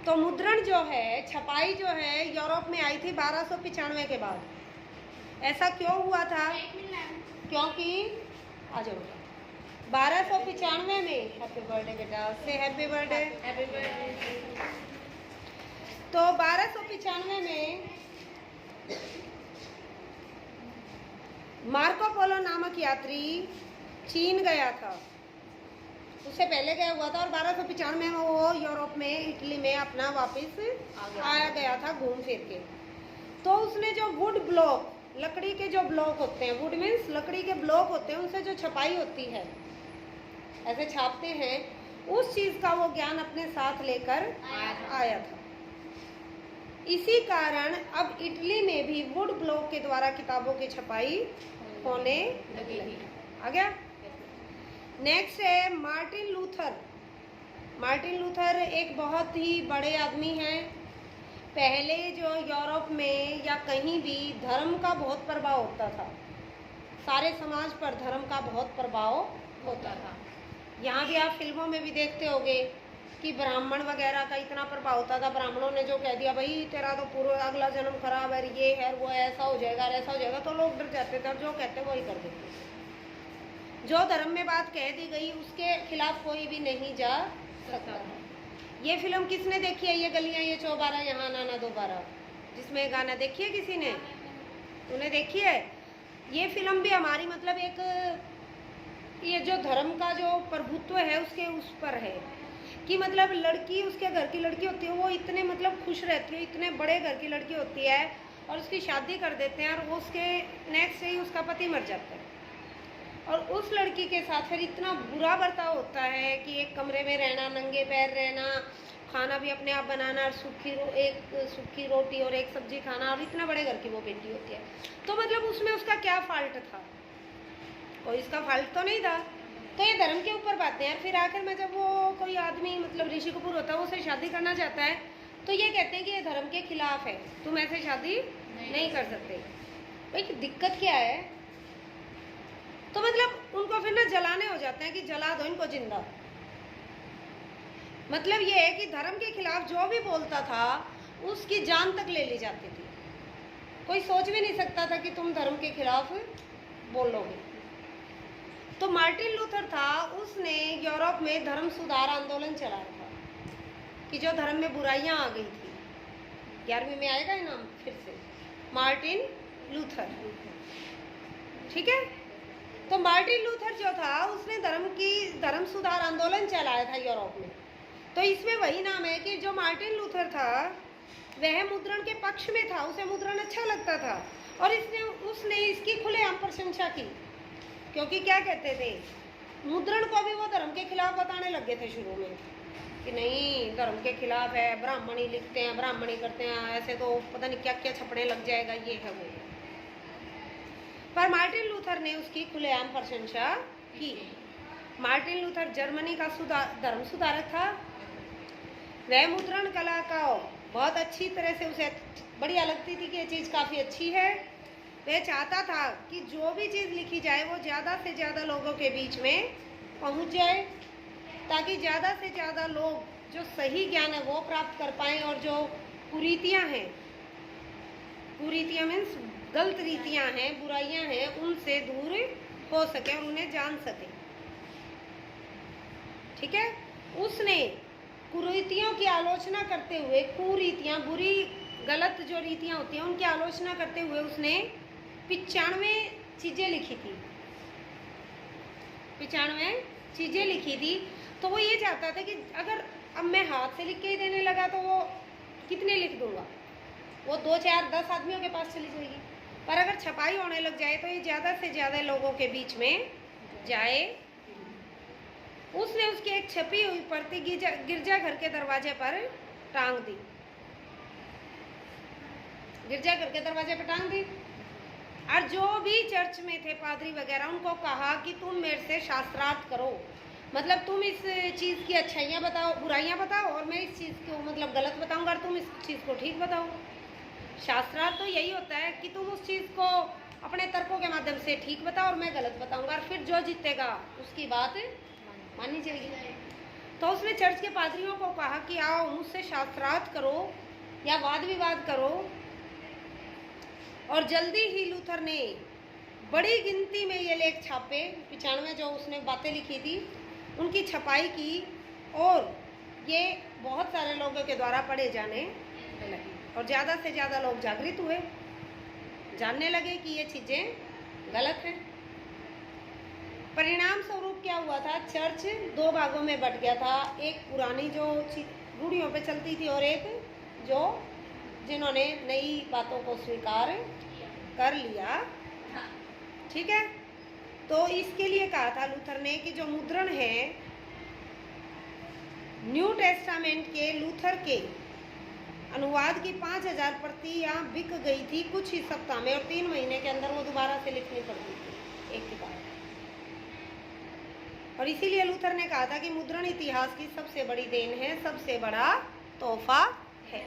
तो मुद्रण जो है, छपाई जो है यूरोप में आई थी 1295 के बाद। ऐसा क्यों हुआ था? क्योंकि आ जाओ 1295 में, हैप्पी बर्थडे बेटा, से हैप्पी बर्थडे। Happy birthday. तो 1295 में मार्को पोलो नामक यात्री चीन गया था। उससे पहले गया हुआ था और 1295 में वो यूरोप में, इटली में अपना वापस आया गया था घूम फिर के। तो उसने जो वुड ब्लॉक, लकड़ी के जो ब्लॉक होते हैं, वुड मीन्स लकड़ी के ब्लॉक होते हैं, उनसे जो छपाई होती है, ऐसे छापते हैं, उस चीज का वो ज्ञान अपने साथ लेकर आया था। इसी कारण अब इटली में भी वुड ब्लॉक के द्वारा किताबों की छपाई होने लगी। आ गया। नेक्स्ट है मार्टिन लूथर। मार्टिन लूथर एक बहुत ही बड़े आदमी हैं। पहले जो यूरोप में या कहीं भी धर्म का बहुत प्रभाव होता था, सारे समाज पर धर्म का बहुत प्रभाव होता था। यहाँ भी आप फिल्मों में भी देखते होंगे कि ब्राह्मण वगैरह का इतना प्रभाव होता था। ब्राह्मणों ने जो कह दिया भाई तेरा तो पूरा अगला जन्म खराब है, ये है, वो ऐसा हो जाएगा, ऐसा हो जाएगा, तो लोग डर जाते थे और जो कहते वही कर देते। जो धर्म में बात कह दी गई उसके खिलाफ कोई भी नहीं जा सकता। ये फिल्म किसने देखी है? ये गलियां ये चौबारा यहाँ नाना दोबारा, जिसमें गाना देखी है किसी ने? तूने देखी है? ये फिल्म भी हमारी मतलब एक, ये जो धर्म का जो प्रभुत्व है उसके उस पर है कि मतलब लड़की, उसके घर की लड़की होती है, वो इतने मतलब खुश रहती है, इतने बड़े घर की लड़की होती है और उसकी शादी कर देते हैं और वो उसके नेक्स्ट डे ही उसका पति मर जाता है और उस लड़की के साथ फिर इतना बुरा बर्ताव होता है कि एक कमरे में रहना, नंगे पैर रहना, खाना भी अपने आप बनाना और एक सूखी रोटी और एक सब्जी खाना, और इतना बड़े घर की वो बेटी होती है। तो मतलब उसमें उसका क्या फॉल्ट था? कोई इसका फॉल्ट तो नहीं था। तो ये धर्म के ऊपर बातें हैं। फिर आखिर में जब वो कोई आदमी मतलब ऋषि कपूर होता है, वो उसे शादी करना चाहता है, तो ये कहते हैं कि ये धर्म के खिलाफ है, तुम ऐसे शादी नहीं कर सकते। भाई दिक्कत क्या है? तो मतलब उनको फिर ना जलाने हो जाते हैं कि जला दो इनको जिंदा। मतलब ये है कि धर्म के खिलाफ जो भी बोलता था उसकी जान तक ले ली जाती थी। कोई सोच भी नहीं सकता था कि तुम धर्म के खिलाफ बोलोगे। तो मार्टिन लूथर था, उसने यूरोप में धर्म सुधार आंदोलन चलाया था कि जो धर्म में बुराइयां आ गई थी। 11वीं में आएगा इनाम फिर से, मार्टिन लूथर। ठीक है। तो मार्टिन लूथर जो था उसने धर्म सुधार आंदोलन चलाया था यूरोप में। तो इसमें वही नाम है कि जो मार्टिन लूथर था वह मुद्रण के पक्ष में था, उसे मुद्रण अच्छा लगता था और उसने इसकी खुलेआम प्रशंसा की। क्योंकि क्या कहते थे, मुद्रण को भी वो धर्म के खिलाफ बताने लगे थे शुरू में कि नहीं धर्म के खिलाफ है, ब्राह्मण ही लिखते हैं, ब्राह्मण ही करते हैं, ऐसे तो पता नहीं क्या क्या छपने लग जाएगा, ये है वो। पर मार्टिन लूथर ने उसकी खुलेआम प्रशंसा की। मार्टिन लूथर जर्मनी का धर्म सुधारक था। वह मुद्रण कला का बहुत अच्छी तरह से उसे बढ़िया लगती थी कि ये चीज़ काफ़ी अच्छी है। वह चाहता था कि जो भी चीज़ लिखी जाए वो ज़्यादा से ज़्यादा लोगों के बीच में पहुंच जाए, ताकि ज़्यादा से ज़्यादा लोग जो सही ज्ञान है वो प्राप्त कर पाएँ और जो कुरीतियाँ हैं, कुरीतियाँ मीन्स गलत रीतियाँ हैं, बुराइयाँ हैं, उनसे दूर हो सके और उन्हें जान सके। ठीक है। उसने कुरीतियों की आलोचना करते हुए, कुरीतियाँ बुरी गलत जो रीतियाँ होती हैं उनकी आलोचना करते हुए उसने 95 चीज़ें लिखी थी। 95 चीज़ें लिखी थी। तो वो ये चाहता था कि अगर अब मैं हाथ से लिख के ही देने लगा तो वो कितने लिख दूंगा, वो 2 4 10 आदमियों के पास चली जाएगी। पर अगर छपाई होने लग जाए तो ये ज़्यादा से ज़्यादा लोगों के बीच में जाए। उसने उसकी एक छपी हुई प्रति गिरजाघर के दरवाजे पर टांग दी। गिरजाघर के दरवाजे पर टांग दी और जो भी चर्च में थे पादरी वगैरह उनको कहा कि तुम मेरे से शास्त्रार्थ करो, मतलब तुम इस चीज़ की अच्छाइयाँ बताओ, बुराइयाँ बताओ और मैं इस चीज़ को मतलब गलत बताऊँगा और तुम इस चीज़ को ठीक बताओ। शास्त्रार्थ तो यही होता है कि तुम उस चीज़ को अपने तर्कों के माध्यम से ठीक बताओ और मैं गलत बताऊँगा और फिर जो जीतेगा उसकी बात माननी चाहिए। तो उसने चर्च के पादरियों को कहा कि आओ मुझसे शास्त्रार्थ करो या वाद विवाद करो। और जल्दी ही लूथर ने बड़ी गिनती में ये लेख छापे, 95 जो उसने बातें लिखी थी उनकी छपाई की, और ये बहुत सारे लोगों के द्वारा पढ़े जाने लगे और ज़्यादा से ज़्यादा लोग जागृत हुए, जानने लगे कि ये चीज़ें गलत हैं। परिणाम स्वरूप क्या हुआ था, चर्च दो भागों में बट गया था, एक पुरानी जो रूढ़ियों पे चलती थी और एक जो जिन्होंने नई बातों को स्वीकार कर लिया था। ठीक है, तो इसके लिए कहा था लूथर ने कि जो मुद्रण है न्यू टेस्टामेंट के लूथर के अनुवाद की 5000 प्रतियां बिक गई थी कुछ ही सप्ताह में, और 3 महीने के अंदर वो दोबारा से लिखनी पड़ती थी एक किताब। और इसीलिए लूथर ने कहा था कि मुद्रण इतिहास की सबसे बड़ी देन है, सबसे बड़ा तोहफा है।